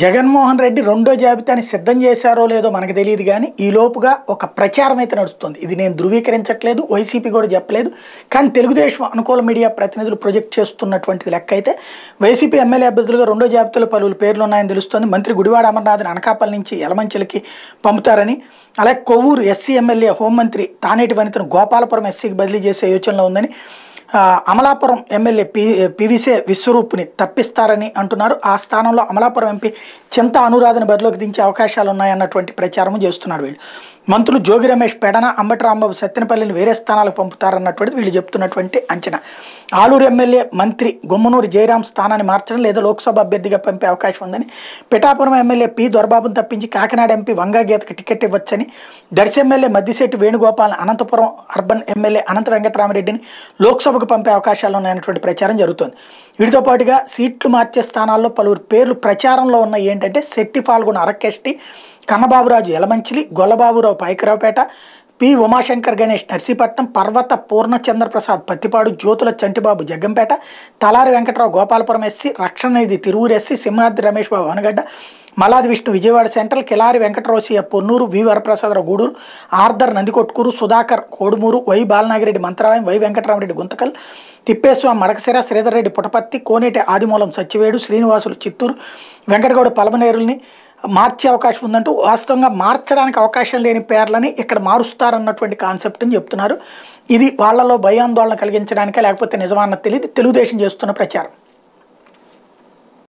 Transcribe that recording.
జగన్మోహన్ రెడ్డి రెండో జాబితాని సిద్ధం చేశారో లేదో మనకు తెలియదు కానీ ఈ లోపుగా ఒక ప్రచారం అయితే నడుస్తుంది. ఇది నేను ధృవీకరించట్లేదు, వైసీపీ కూడా చెప్పలేదు. కానీ తెలుగుదేశం అనుకూల మీడియా ప్రతినిధులు ప్రొజెక్ట్ చేస్తున్నటువంటి లెక్క అయితే వైసీపీ ఎమ్మెల్యే అభ్యర్థులుగా రెండో జాబితాలో పలువురు పేర్లు ఉన్నాయని తెలుస్తోంది. మంత్రి గుడివాడ అమర్నాథ్ని అనకాపల్లి నుంచి యలమంచిలికి పంపుతారని, అలాగే కొవ్వూరు ఎస్సీ ఎమ్మెల్యే హోంమంత్రి తానేటి వనితను గోపాలపురం ఎస్సీకి బదిలీ చేసే యోచనలో ఉందని, అమలాపురం ఎమ్మెల్యే పివిసే విశ్వరూప్ని తప్పిస్తారని అంటున్నారు. ఆ స్థానంలో అమలాపురం ఎంపీ చింత అనురాధను బరిలోకి దించే అవకాశాలు ఉన్నాయన్నటువంటి ప్రచారం చేస్తున్నారు వీళ్ళు. మంత్రులు జోగి రమేష్ పెడన, అంబటి రాంబాబు సత్తెనపల్లిని వేరే స్థానాలకు పంపుతారన్నటువంటిది వీళ్ళు చెప్తున్నటువంటి అంచనా. ఆలూరు ఎమ్మెల్యే మంత్రి గుమ్మనూరు జయరాం స్థానాన్ని మార్చడం లేదా లోక్సభ అభ్యర్థిగా పంపే అవకాశం ఉందని, పిఠాపురం ఎమ్మెల్యే పి దొరబాబును తప్పించి కాకినాడ ఎంపీ వంగా గీతకు టికెట్ ఇవ్వచ్చని, Darsi MLA Maddisetti Venugopal Anantapur urban MLA Anantha వెంకటరామరెడ్డిని లోక్సభకు పంపే అవకాశాలు ఉన్నాయన్నటువంటి ప్రచారం జరుగుతుంది. వీటితో పాటుగా సీట్లు మార్చే స్థానాల్లో పలువురు పేర్లు ప్రచారంలో ఉన్నాయి. ఏంటంటే శెట్టి పాల్గొన్న అరకెష్టి, Kannababuraju Yelamanchili, Gollababurao Paikaraopeta, P Umashankar Ganesh Narsipatnam, Parvatha Purnachandraprasad Prathipadu, Jyothula Chantibabu Jaggampeta, Talari Venkatrao Gopalapuram SC, Rakshananidhi Tiruvuru SC, Simhadri Ramesh Babu Anagadda, Malladi Vishnu Vijayawada central, Kilari Venkatarosaiah Ponnur, V Varaprasadarao Gudur, Arthur Nandikotkur, Sudhakar Kodumur, Y Balanagireddy Mantralayam, Y Venkatramireddy Guntakal, Thippeswamy Madakasira, Sridhar Reddy Puttaparthi, Koneti Adimulam Satyavedu, Srinivasulu Chittoor, Venkatagowda పలమనేరుల్ని మార్చే అవకాశం ఉందంటూ, వాస్తవంగా మార్చడానికి అవకాశం లేని పేర్లని ఇక్కడ మారుస్తారన్నటువంటి కాన్సెప్ట్ని చెప్తున్నారు. ఇది వాళ్ళలో భయాందోళన కలిగించడానికే లేకపోతే నిజమా అన్నది తెలియదు. తెలుగుదేశం చేస్తున్న ప్రచారం.